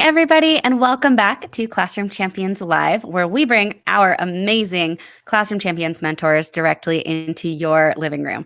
everybody, and welcome back to Classroom Champions Live, where we bring our amazing Classroom Champions mentors directly into your living room.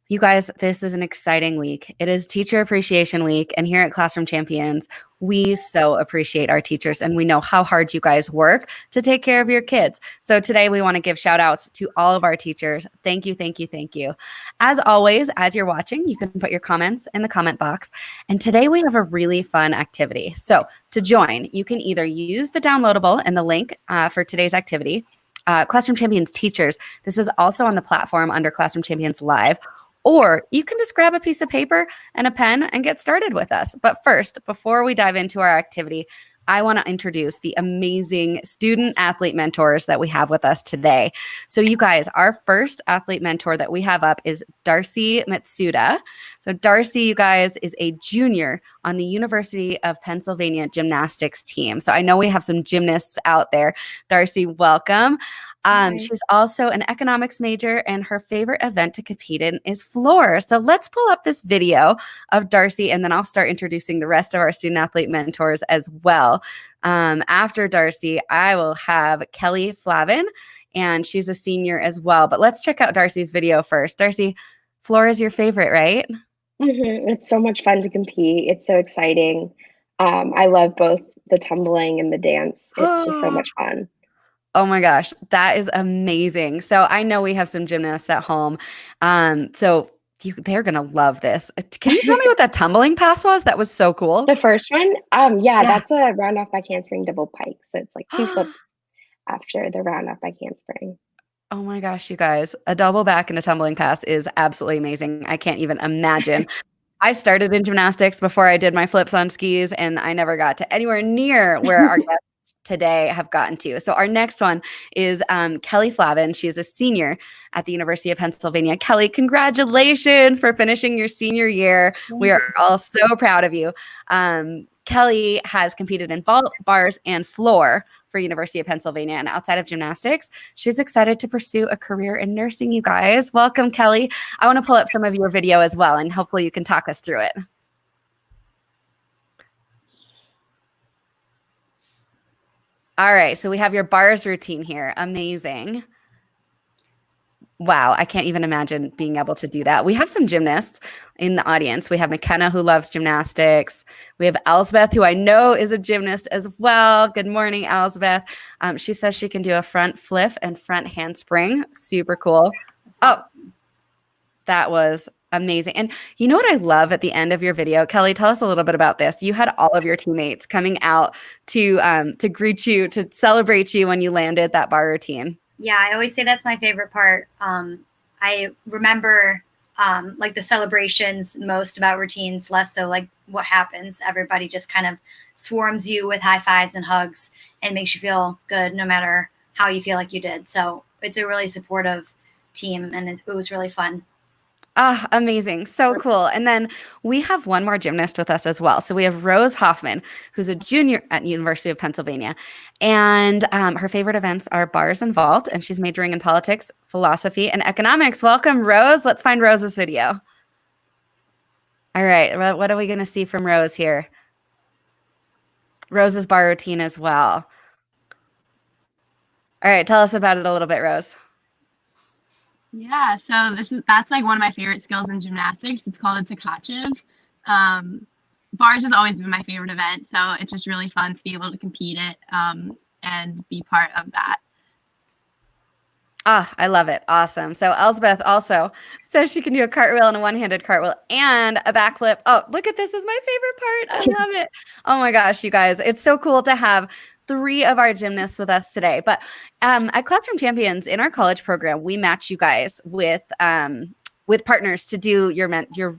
You guys, this is an exciting week. It is Teacher Appreciation Week, and here at Classroom Champions, we so appreciate our teachers, and we know how hard you guys work to take care of your kids. So today we want to give shout outs to all of our teachers. Thank you, thank you, thank you. As always, as you're watching, you can put your comments in the comment box. And today we have a really fun activity. So to join, you can either use the downloadable and the link for today's activity, Classroom Champions Teachers. This is also on the platform under Classroom Champions Live. Or you can just grab a piece of paper and a pen and get started with us. But first, before we dive into our activity, I want to introduce the amazing student athlete mentors that we have with us today. So you guys, our first athlete mentor that we have up is Darcy Matsuda. So Darcy, you guys, is a junior on the University of Pennsylvania gymnastics team. So I know we have some gymnasts out there. Darcy, welcome. She's also an economics major, and her favorite event to compete in is floor. So let's pull up this video of Darcy, and then I'll start introducing the rest of our student athlete mentors as well. After Darcy, I will have Kellie Flavin, and she's a senior as well. But let's check out Darcy's video first. Darcy, floor is your favorite, right? It's so much fun to compete. It's so exciting. I love both the tumbling and the dance. It's just so much fun. Oh my gosh, that is amazing. So I know we have some gymnasts at home. They're going to love this. Can you tell me what that tumbling pass was? That was so cool. The first one? Yeah, that's a round off back handspring double pike. So it's like 2 flips after the round off back handspring. Oh my gosh, you guys, a double back and a tumbling pass is absolutely amazing. I can't even imagine. I started in gymnastics before I did my flips on skis, and I never got to anywhere near where our guests today have gotten to. So our next one is Kellie Flavin. She is a senior at the University of Pennsylvania. Kellie, congratulations for finishing your senior year. We are all so proud of you. Kellie has competed in vault, bars, and floor for University of Pennsylvania. And outside of gymnastics, she's excited to pursue a career in nursing, you guys. Welcome, Kellie. I want to pull up some of your video as well, and hopefully you can talk us through it. All right, so we have your bars routine here. Amazing. Wow, I can't even imagine being able to do that. We have some gymnasts in the audience. We have McKenna, who loves gymnastics. We have Elsbeth, who I know is a gymnast as well. Good morning, Elsbeth. She says she can do a front flip and front handspring. Super cool. Oh, that was amazing. And you know what I love at the end of your video? Kellie, tell us a little bit about this. You had all of your teammates coming out to greet you, to celebrate you when you landed that bar routine. Yeah, I always say that's my favorite part. I remember like the celebrations most about routines, less so like what happens. Everybody just kind of swarms you with high fives and hugs and makes you feel good no matter how you feel like you did. So it's a really supportive team, and it was really fun. Ah, amazing. So cool. And then we have one more gymnast with us as well. So we have Rose Hoffman, who's a junior at University of Pennsylvania. And her favorite events are bars and vault, and she's majoring in politics, philosophy, and economics. Welcome, Rose. Let's find Rose's video. All right. What are we going to see from Rose here? Rose's bar routine as well. All right. Tell us about it a little bit, Rose. Yeah, so that's like one of my favorite skills in gymnastics. It's called a takachev. Bars has always been my favorite event, so it's just really fun to be able to compete it and be part of that. Ah, I love it. Awesome. So Elsbeth also says she can do a cartwheel and a one-handed cartwheel and a backflip. Oh, look at this is my favorite part. I love it. Oh my gosh, you guys. It's so cool to have 3 of our gymnasts with us today. But at Classroom Champions, in our college program, we match you guys with partners to do your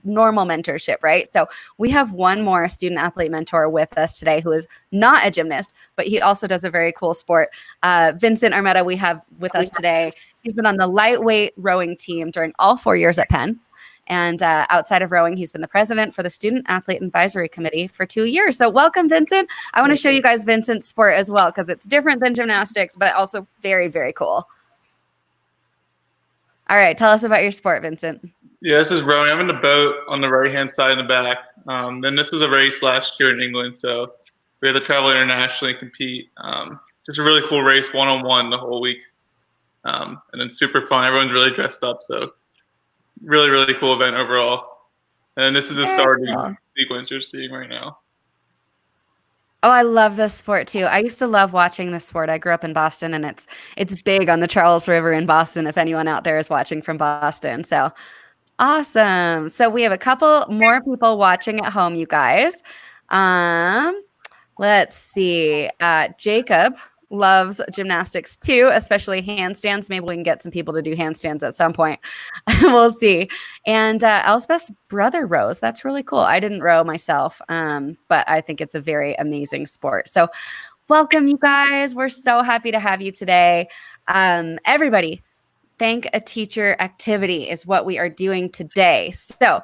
normal mentorship, right? So we have one more student athlete mentor with us today who is not a gymnast, but he also does a very cool sport. Vincent Armetta we have with us today. He's been on the lightweight rowing team during all 4 years at Penn. And outside of rowing, he's been the president for the Student Athlete Advisory Committee for 2 years. So welcome, Vincent. I want to show you guys Vincent's sport as well, because it's different than gymnastics, but also very, very cool. All right, tell us about your sport, Vincent. Yeah, this is rowing. I'm in the boat on the right-hand side in the back. Then this was a race last year in England, so we had to travel internationally and compete. Just a really cool race, one-on-one the whole week. And then super fun. Everyone's really dressed up. So really, really cool event overall. And this is the starting sequence you're seeing right now. Oh, I love this sport too. I used to love watching this sport. I grew up in Boston, and it's big on the Charles River in Boston, if anyone out there is watching from Boston. So awesome. So we have a couple more people watching at home, you guys. Let's see. Jacob loves gymnastics too, especially handstands. Maybe we can get some people to do handstands at some point. We'll see. And Elspeth's brother rows. That's really cool. I didn't row myself, but I think it's a very amazing sport. So welcome, you guys. We're so happy to have you today. Everybody, Thank a Teacher activity is what we are doing today. So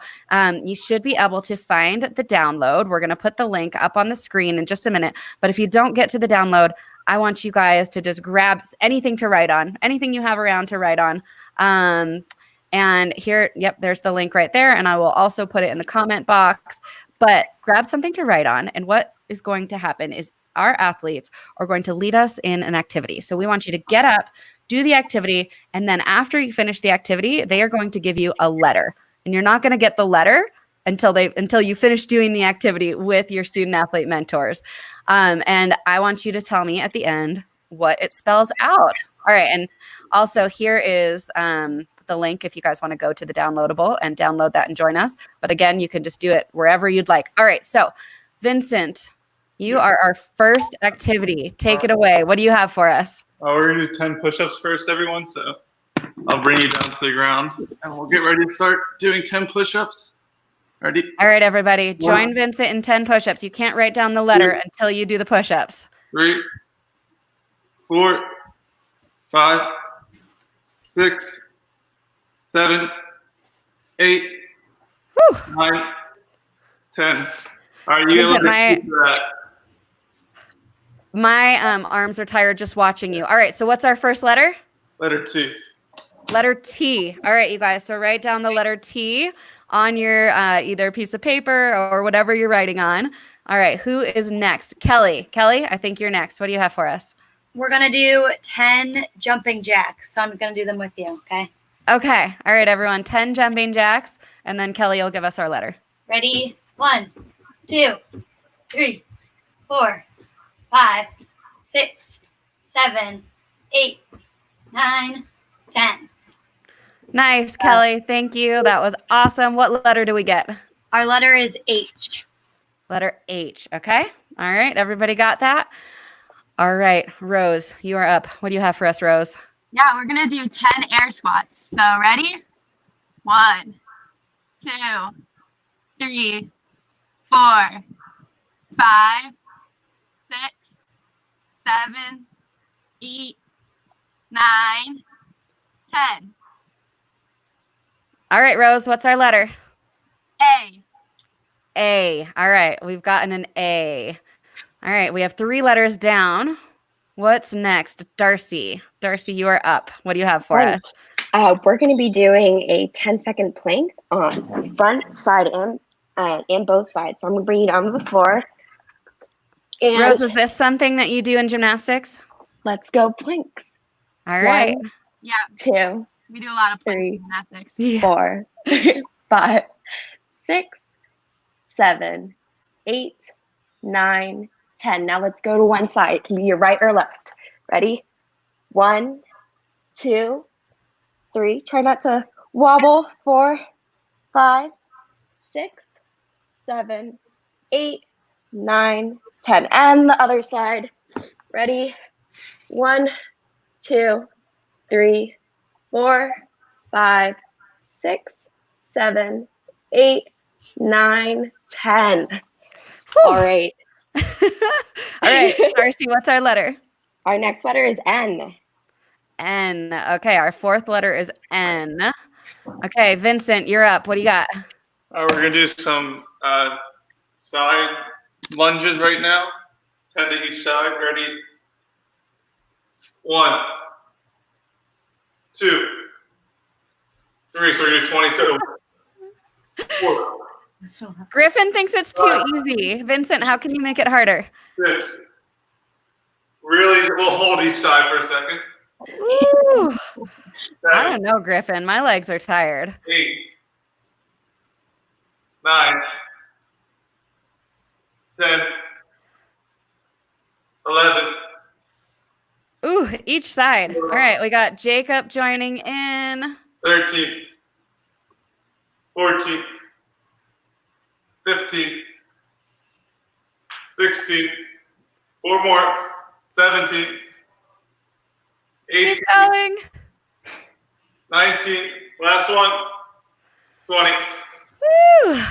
you should be able to find the download. We're going to put the link up on the screen in just a minute. But if you don't get to the download, I want you guys to just grab anything to write on, anything you have around to write on. And here, yep, there's the link right there. And I will also put it in the comment box. But grab something to write on. And what is going to happen is our athletes are going to lead us in an activity. So we want you to get up, do the activity, and then after you finish the activity, they are going to give you a letter. And you're not going to get the letter until you finish doing the activity with your student athlete mentors. And I want you to tell me at the end what it spells out. All right. And also here is the link if you guys want to go to the downloadable and download that and join us. But again, you can just do it wherever you'd like. All right. So Vincent, you are our first activity. Take it away. What do you have for us? We're going to do 10 push-ups first, everyone. So I'll bring you down to the ground, and we'll get ready to start doing 10 push-ups. Ready? All right, everybody. Join Vincent in 10 push-ups. You can't write down the letter until you do the push-ups. 3, 4, 5, 6, 7, 8, 9, 10. Are you able to do that? My arms are tired just watching you. All right, so what's our first letter? Letter T. Letter T. All right, you guys. So write down the letter T on your either a piece of paper or whatever you're writing on. All right, who is next? Kellie. Kellie, I think you're next. What do you have for us? We're going to do 10 jumping jacks. So I'm going to do them with you, okay? Okay. All right, everyone. 10 jumping jacks. And then Kellie will give us our letter. Ready? 1, 2, 3, 4, 5, 6, 7, 8, 9, 10. Nice, Kellie. Thank you. That was awesome. What letter do we get? Our letter is H. Letter H. Okay. All right. Everybody got that? All right. Rose, you are up. What do you have for us, Rose? Yeah, we're going to do 10 air squats. So ready? 1, 2, 3, 4, 5, 6, 7, 8, 9, 10. All right, Rose, what's our letter? A. A. All right, we've gotten an A. All right, we have 3 letters down. What's next? Darcy. Darcy, you are up. What do you have for us? We're going to be doing a 10-second plank on front, side, and both sides. So I'm going to bring you down to the floor. And Rose, is this something that you do in gymnastics? let's go planks. All right. 1, Yeah, 2, we do a lot of plank 3, gymnastics. Yeah. 4, 5, 6, 7, 8, 9, 10. Now let's go to one side. It can be your right or left. Ready? 1, 2, 3. Try not to wobble. 4, 5, 6, 7, 8, 9, 10. And the other side. Ready? 1, 2, 3, 4, 5, 6, 7, 8, 9, 10. All right. All right, Darcy, what's our letter? Our next letter is N. N. Okay, our 4th letter is N. Okay, Vincent, you're up. What do you got? We're going to do some side lunges right now. 10 to each side. Ready? 1, 2, 3. So we're going to do 22. 4, Griffin thinks it's too easy. Vincent, how can you make it harder? 6. Really, we'll hold each side for a second. Ooh, I 7, don't know, Griffin. My legs are tired. 8, 9, 10, 11. Ooh, each side. All right, we got Jacob joining in. 13, 14, 15, 16, 4 more, 17, 18, Keep going. 19, last one, 20. Woo.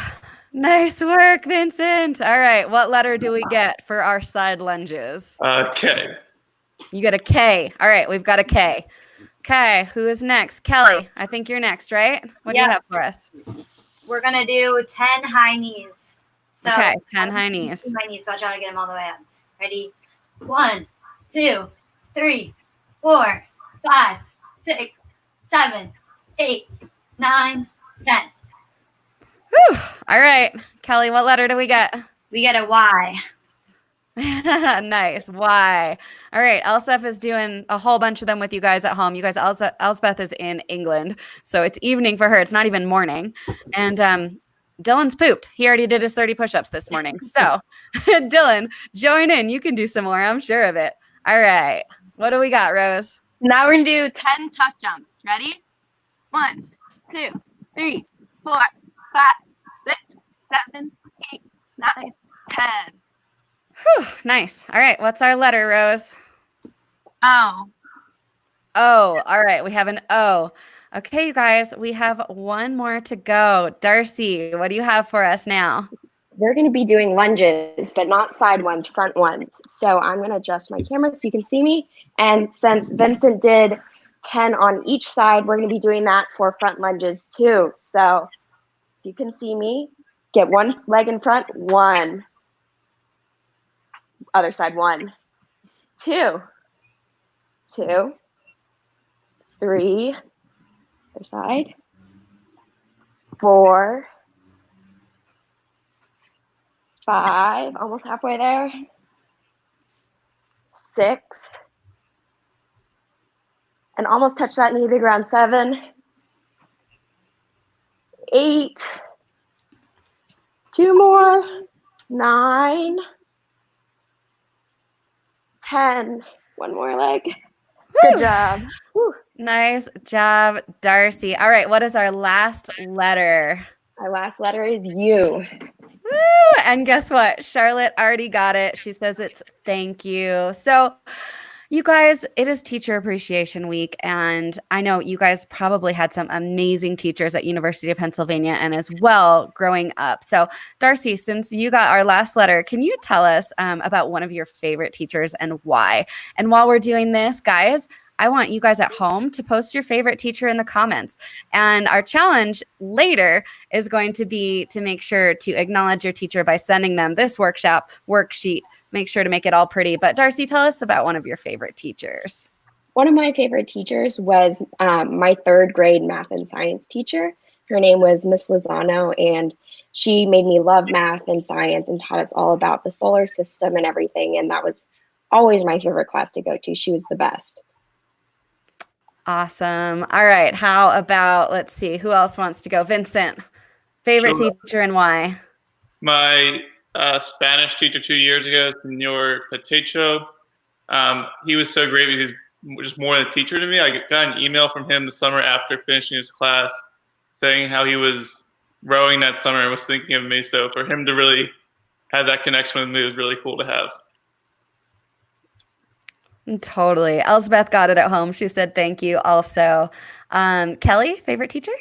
Nice work, Vincent. All right, what letter do we get for our side lunges? K. You get a K. All right, we've got a K. Okay, who is next? Kelly, I think you're next, right? What do you have for us? We're going to do 10 high knees. So Okay, 10 high knees. My knees. Watch out to get them all the way up. Ready? 1, 2, 3, 4, 5, 6, 7, 8, 9, 10. Whew. All right, Kelly, what letter do we get? We get a Y. Nice. Y. All right. Elsbeth is doing a whole bunch of them with you guys at home. You guys, Elsbeth is in England, so it's evening for her. It's not even morning. And Dylan's pooped. He already did his 30 push-ups this morning. So Dylan, join in. You can do some more. I'm sure of it. All right. What do we got, Rose? Now we're going to do 10 tuck jumps. Ready? 1, 2, 3, 4, 5, 6, 7, 8, 9, 10. Whew, nice. All right. What's our letter, Rose? O. O. All right. We have an O. Okay, you guys, we have one more to go. Darcy, what do you have for us now? We're going to be doing lunges, but not side ones, front ones. So I'm going to adjust my camera so you can see me. And since Vincent did 10 on each side, we're going to be doing that for front lunges too. So you can see me. Get one leg in front, 1. Other side, 1, 2, 2, 3, other side, 4, 5, almost halfway there, 6, and almost touch that knee to ground, 7, 8, 2 more, 9, 10. One more leg. Good job. Whew. Nice job, Darcy. All right, what is our last letter? Our last letter is U. Woo! And guess what? Charlotte already got it. She says it's thank you. So, you guys, it is Teacher Appreciation Week, and I know you guys probably had some amazing teachers at University of Pennsylvania and as well growing up. So, Darcy, since you got our last letter, can you tell us about one of your favorite teachers and why? And while we're doing this, guys, I want you guys at home to post your favorite teacher in the comments. And our challenge later is going to be to make sure to acknowledge your teacher by sending them this worksheet. Make sure to make it all pretty. But Darcy, tell us about one of your favorite teachers. One of my favorite teachers was my 3rd grade math and science teacher. Her name was Miss Lozano, and she made me love math and science and taught us all about the solar system and everything. And that was always my favorite class to go to. She was the best. Awesome. All right. How about, let's see, who else wants to go? Vincent, favorite teacher and why? My Spanish teacher 2 years ago, Senor Patecho. He was so great. He was just more than a teacher to me. I got an email from him the summer after finishing his class saying how he was rowing that summer and was thinking of me. So for him to really have that connection with me was really cool to have. Totally. Elsbeth got it at home. She said thank you also. Kelly, favorite teacher?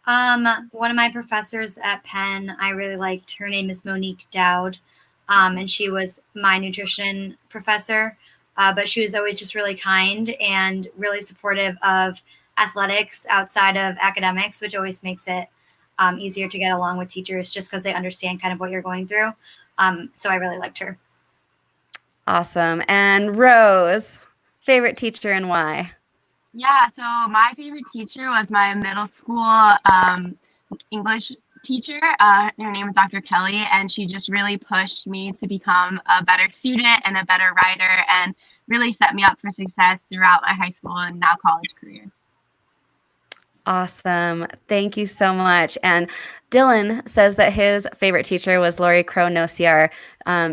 One of my professors at Penn, I really liked. Her name is Monique Dowd, and she was my nutrition professor. But she was always just really kind and really supportive of athletics outside of academics, which always makes it easier to get along with teachers just because they understand kind of what you're going through. So I really liked her. Awesome. And Rose, favorite teacher and why? Yeah, so my favorite teacher was my middle school English teacher. Her name is Dr. Kellie, and she just really pushed me to become a better student and a better writer, and really set me up for success throughout my high school and now college career. Awesome. Thank you so much. And Dylan says that his favorite teacher was Lori Crow-Nociar.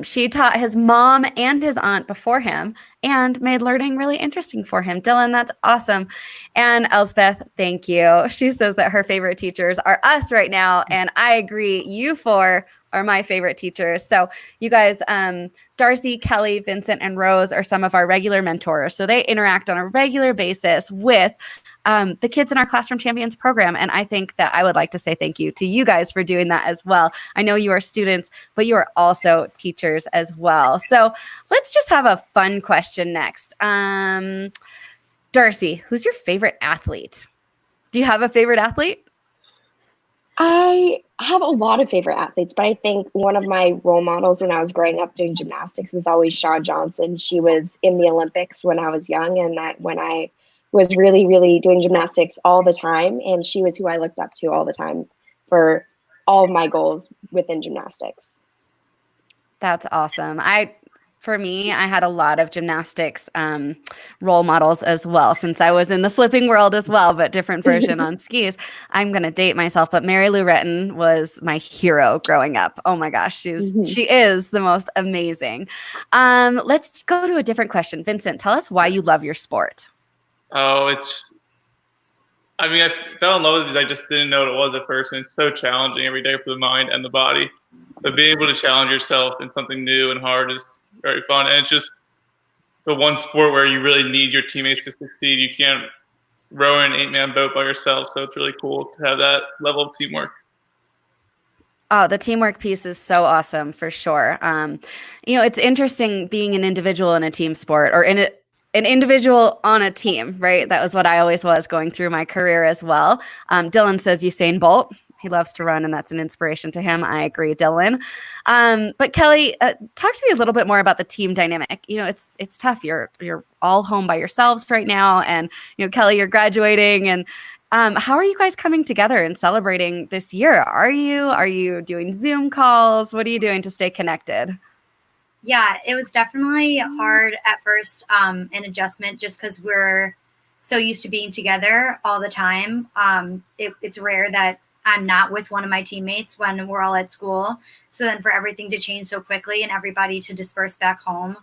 She taught his mom and his aunt before him and made learning really interesting for him. Dylan, that's awesome. And Elspeth, thank you. She says that her favorite teachers are us right now. And I agree. You four are my favorite teachers. So you guys, Darcy, Kellie, Vincent, and Rose are some of our regular mentors. So they interact on a regular basis with the kids in our Classroom Champions program. And I think that I would like to say thank you to you guys for doing that as well. I know you are students, but you are also teachers as well. So let's just have a fun question next. Darcy, who's your favorite athlete? Do you have a favorite athlete? I have a lot of favorite athletes, but I think one of my role models when I was growing up doing gymnastics was always Shaw Johnson. She was in the Olympics when I was young, and that when I was really, really doing gymnastics all the time, and she was who I looked up to all the time for all of my goals within gymnastics. That's awesome. For me, I had a lot of gymnastics role models as well, since I was in the flipping world as well, but different version on skis. I'm going to date myself, but Mary Lou Retton was my hero growing up. Oh my gosh, she is the most amazing. Let's go to a different question. Vincent, tell us why you love your sport. I fell in love with it because I just didn't know what it was at first, and it's so challenging every day for the mind and the body. But being able to challenge yourself in something new and hard is very fun. And it's just the one sport where you really need your teammates to succeed. You can't row in an 8-man boat by yourself, so it's really cool to have that level of teamwork. Oh, the teamwork piece is so awesome for sure. It's interesting being an individual in a team sport, or an individual on a team, right? That was what I always was going through my career as well. Dylan says Usain Bolt. He loves to run, and that's an inspiration to him. I agree, Dylan. But Kellie, talk to me a little bit more about the team dynamic. It's tough. You're all home by yourselves right now, and Kellie, you're graduating, and how are you guys coming together and celebrating this year? Are you doing Zoom calls? What are you doing to stay connected? Yeah, it was definitely hard at first, an adjustment, just because we're so used to being together all the time. It's rare that I'm not with one of my teammates when we're all at school. So then for everything to change so quickly and everybody to disperse back home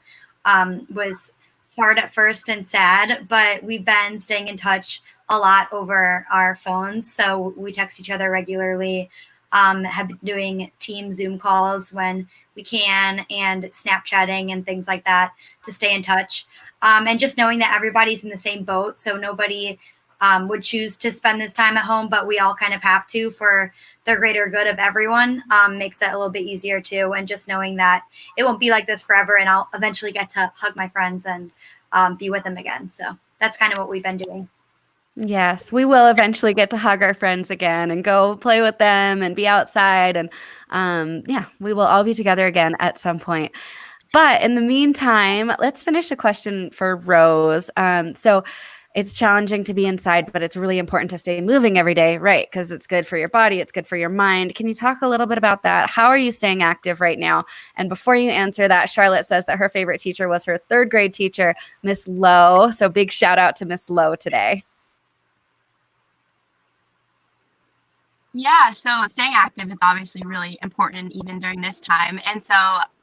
was hard at first and sad, but we've been staying in touch a lot over our phones. So we text each other regularly, have been doing team Zoom calls when we can, and Snapchatting and things like that to stay in touch. And just knowing that everybody's in the same boat. So nobody would choose to spend this time at home, but we all kind of have to for the greater good of everyone, makes it a little bit easier too. And just knowing that it won't be like this forever, and I'll eventually get to hug my friends and be with them again. So that's kind of what we've been doing. Yes, we will eventually get to hug our friends again and go play with them and be outside. And we will all be together again at some point. But in the meantime, let's finish a question for Rose. So it's challenging to be inside, but it's really important to stay moving every day, right? Because it's good for your body, it's good for your mind. Can you talk a little bit about that? How are you staying active right now? And before you answer that, Charlotte says that her favorite teacher was her third grade teacher, Miss Lowe. So big shout out to Miss Lowe today. Yeah, so staying active is obviously really important even during this time. And so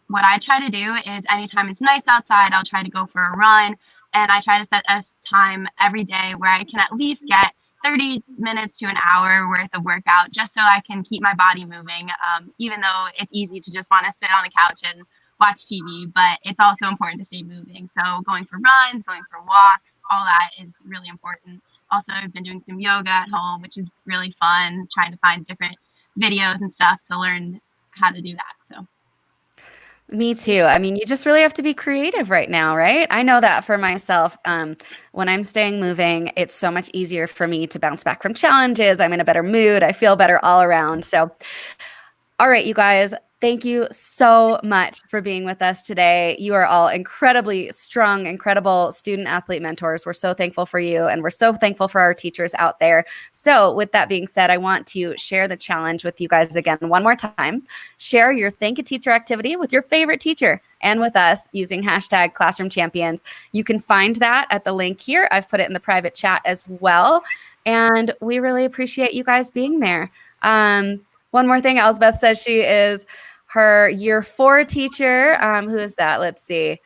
what I try to do is anytime it's nice outside, I'll try to go for a run. And I try to set a time every day where I can at least get 30 minutes to an hour worth of workout, just so I can keep my body moving, even though it's easy to just want to sit on the couch and watch TV, but it's also important to stay moving. So going for runs, going for walks, all that is really important. Also, I've been doing some yoga at home, which is really fun, trying to find different videos and stuff to learn how to do that. So. Me too. I mean, you just really have to be creative right now, right? I know that for myself. When I'm staying moving, it's so much easier for me to bounce back from challenges. I'm in a better mood. I feel better all around. So, all right, you guys, Thank you so much for being with us today. You are all incredibly strong, incredible student athlete mentors. We're so thankful for you, and we're so thankful for our teachers out there. So with that being said, I want to share the challenge with you guys again one more time. Share your Thank a Teacher activity with your favorite teacher and with us using hashtag Classroom Champions. You can find that at the link here. I've put it in the private chat as well. And we really appreciate you guys being there. One more thing, Elsbeth says she is her year 4 teacher. Who is that? Let's see.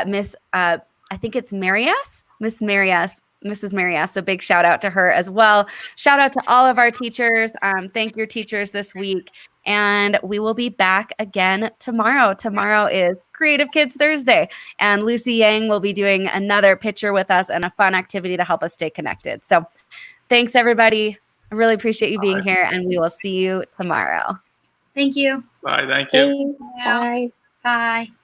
Miss, I think it's Marias, Miss Marias, Mrs. Marias. So big shout out to her as well. Shout out to all of our teachers. Thank your teachers this week. And we will be back again tomorrow. Tomorrow is Creative Kids Thursday. And Lucy Yang will be doing another picture with us and a fun activity to help us stay connected. So thanks, everybody. I really appreciate you being here, and we will see you tomorrow. Thank you. Bye. Thank you. Thanks. Bye. Bye.